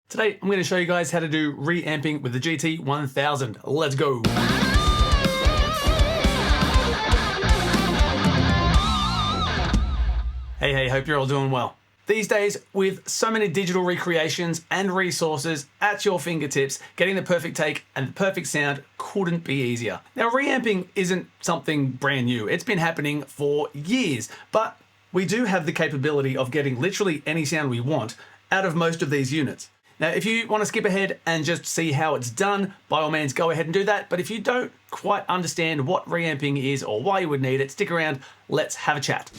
Today, I'm going to show you guys how to do reamping with the GT1000. Let's go. Hey, hope you're all doing well. These days, with so many digital recreations and resources at your fingertips, getting the perfect take and the perfect sound couldn't be easier. Now, reamping isn't something brand new. It's been happening for years, but we do have the capability of getting literally any sound we want out of most of these units. Now, if you want to skip ahead and just see how it's done, by all means, go ahead and do that. But if you don't quite understand what reamping is or why you would need it, stick around, let's have a chat.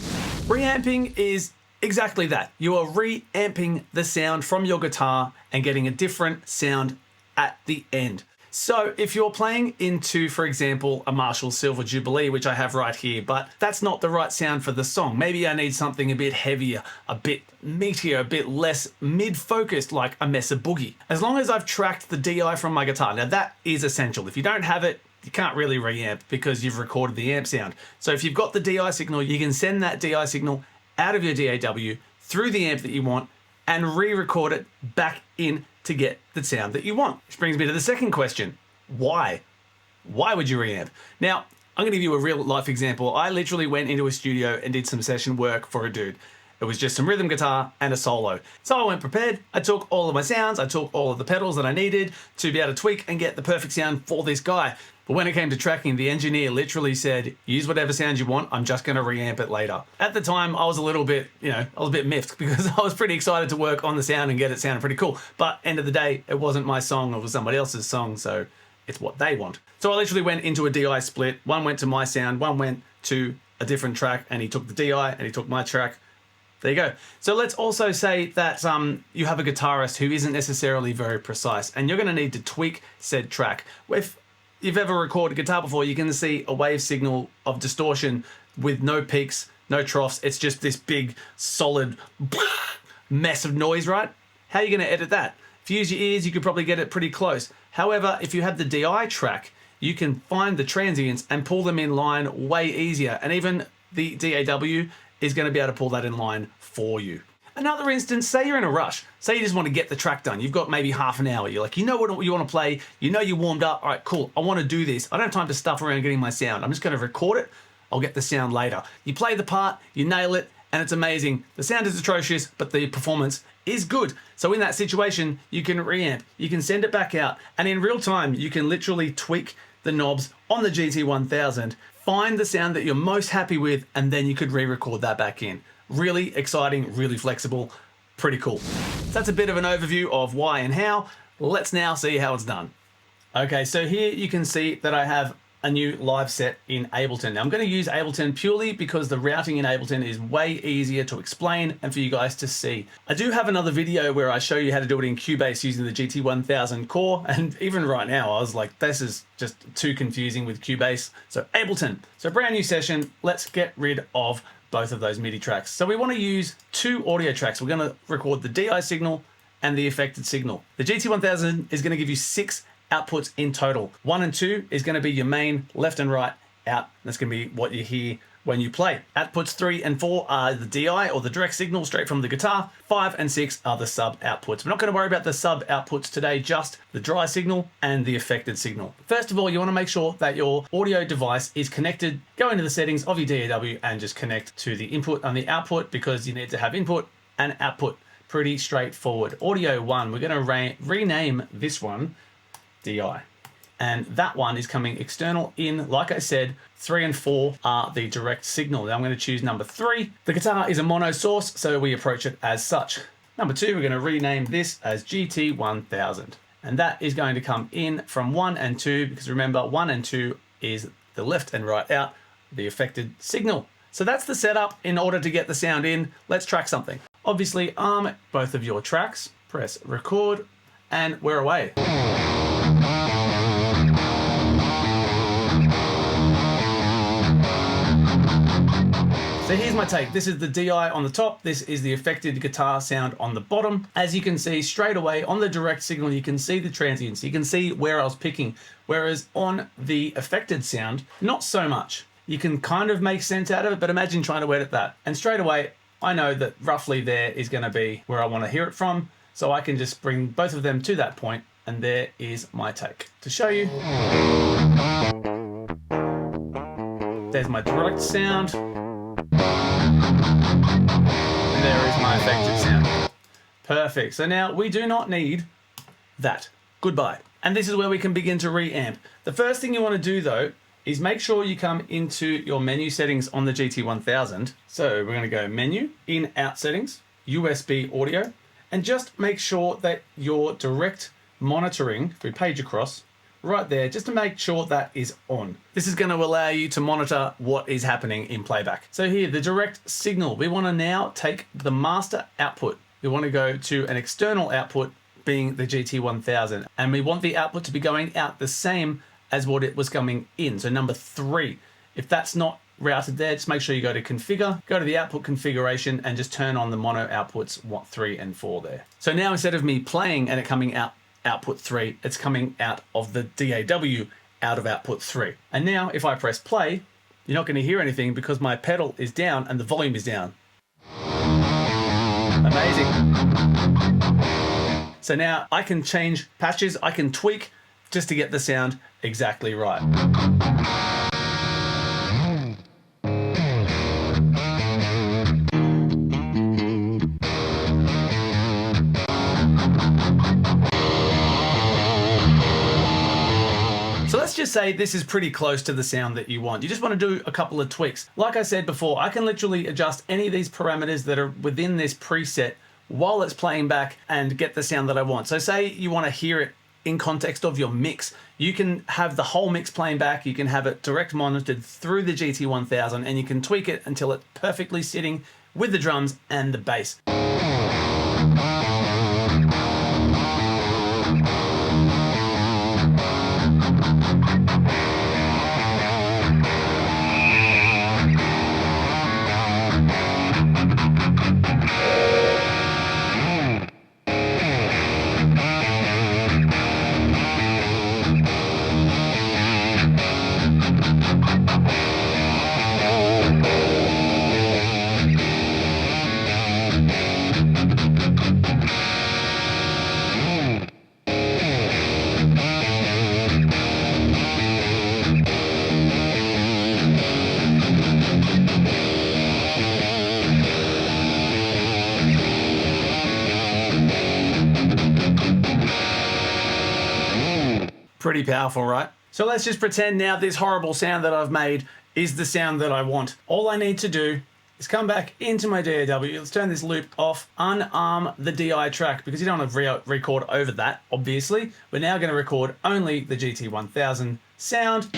Reamping is exactly that. You are reamping the sound from your guitar and getting a different sound at the end. So if you're playing into, for example, a Marshall Silver Jubilee, which I have right here, but that's not the right sound for the song. Maybe I need something a bit heavier, a bit meatier, a bit less mid-focused, like a Mesa Boogie. As long as I've tracked the DI from my guitar, now that is essential. If you don't have it, you can't really reamp because you've recorded the amp sound. So if you've got the DI signal, you can send that DI signal out of your DAW through the amp that you want and re-record it back in to get the sound that you want. Which brings me to the second question. Why? Why would you reamp? Now, I'm gonna give you a real life example. I literally went into a studio and did some session work for a dude. It was just some rhythm guitar and a solo. So I went prepared. I took all of my sounds. I took all of the pedals that I needed to be able to tweak and get the perfect sound for this guy. But when it came to tracking, the engineer literally said, use whatever sound you want, I'm just gonna reamp it later. At the time, I was a little bit, I was a bit miffed because I was pretty excited to work on the sound and get it sounding pretty cool. But end of the day, it wasn't my song, it was somebody else's song, so it's what they want. So I literally went into a DI split. One went to my sound, one went to a different track, and he took the DI and he took my track. There you go. So let's also say that you have a guitarist who isn't necessarily very precise, and you're gonna need to tweak said track. If you've ever recorded guitar before, you can see a wave signal of distortion with no peaks, no troughs. It's just this big, solid mess of noise, right? How are you gonna edit that? If you use your ears, you could probably get it pretty close. However, if you have the DI track, you can find the transients and pull them in line way easier. And even the DAW is gonna be able to pull that in line for you. Another instance, say you're in a rush. Say you just want to get the track done. You've got maybe half an hour. You're like, you know what you want to play. You know you warmed up. All right, cool. I want to do this. I don't have time to stuff around getting my sound. I'm just going to record it. I'll get the sound later. You play the part, you nail it, and it's amazing. The sound is atrocious, but the performance is good. So in that situation, you can reamp. You can send it back out. And in real time, you can literally tweak the knobs on the GT1000, find the sound that you're most happy with, and then you could re-record that back in. Really exciting, really flexible, pretty cool. So that's a bit of an overview of why and how. Let's now see how it's done. Okay, so here you can see that I have a new live set in Ableton. Now I'm going to use Ableton purely because the routing in Ableton is way easier to explain and for you guys to see. I do have another video where I show you how to do it in Cubase using the GT1000 core, and even right now I was like, this is just too confusing with Cubase. So Ableton. So brand new session, let's get rid of both of those MIDI tracks. So we want to use two audio tracks. We're going to record the DI signal and the affected signal. The GT1000 is going to give you 6 outputs in total. 1 and 2 is going to be your main left and right out. That's going to be what you hear when you play. Outputs 3 and 4 are the DI or the direct signal straight from the guitar. 5 and 6 are the sub outputs. We're not going to worry about the sub outputs today, just the dry signal and the affected signal. First of all, you want to make sure that your audio device is connected. Go into the settings of your DAW and just connect to the input and the output, because you need to have input and output. Pretty straightforward. Audio 1, we're going to rename this one DI. And that one is coming external in. Like I said, 3 and 4 are the direct signal. Now I'm going to choose number 3. The guitar is a mono source, so we approach it as such. Number 2, we're going to rename this as GT1000. And that is going to come in from 1 and 2, because remember, 1 and 2 is the left and right out, the affected signal. So that's the setup in order to get the sound in. Let's track something. Obviously, arm both of your tracks, press record, and we're away. So here's my take. This is the DI on the top. This is the affected guitar sound on the bottom. As you can see straight away on the direct signal, you can see the transients. You can see where I was picking. Whereas on the affected sound, not so much. You can kind of make sense out of it, but imagine trying to edit that. And straight away, I know that roughly there is going to be where I want to hear it from. So I can just bring both of them to that point, and there is my take. To show you, there's my direct sound, and there is my effective sound. Perfect. So now we do not need that. Goodbye. And this is where we can begin to reamp. The first thing you want to do though is make sure you come into your menu settings on the GT1000. So we're going to go menu, in, out settings, USB audio, and just make sure that your direct monitoring, if we page across, right there, just to make sure that is on. This is going to allow you to monitor what is happening in playback. So here, the direct signal, we want to now take the master output. We want to go to an external output being the GT1000, and we want the output to be going out the same as what it was coming in. So number 3, if that's not routed there, just make sure you go to configure, go to the output configuration, and just turn on the mono outputs 3 and 4 there. So now instead of me playing and it coming out output 3, it's coming out of the DAW out of output 3. And now if I press play, you're not going to hear anything because my pedal is down and the volume is down. Amazing. So now I can change patches, I can tweak just to get the sound exactly right. So let's just say this is pretty close to the sound that you want. You just want to do a couple of tweaks. Like I said before, I can literally adjust any of these parameters that are within this preset while it's playing back and get the sound that I want. So say you want to hear it in context of your mix. You can have the whole mix playing back, you can have it direct monitored through the GT1000, and you can tweak it until it's perfectly sitting with the drums and the bass. Pretty powerful, right? So let's just pretend now this horrible sound that I've made is the sound that I want. All I need to do is come back into my DAW. Let's turn this loop off, unarm the DI track because you don't want to record over that, obviously. We're now going to record only the GT1000 sound.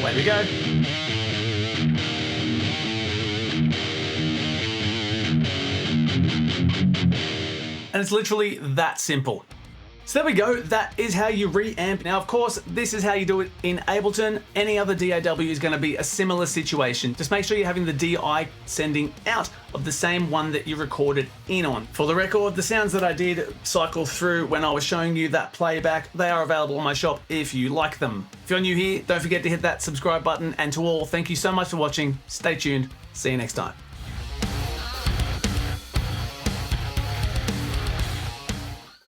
Away we go. And it's literally that simple. So there we go, that is how you reamp. Now of course, this is how you do it in Ableton. Any other DAW is going to be a similar situation. Just make sure you're having the DI sending out of the same one that you recorded in on. For the record, the sounds that I did cycle through when I was showing you that playback, they are available on my shop if you like them. If you're new here, don't forget to hit that subscribe button, and to all, thank you so much for watching. Stay tuned, see you next time.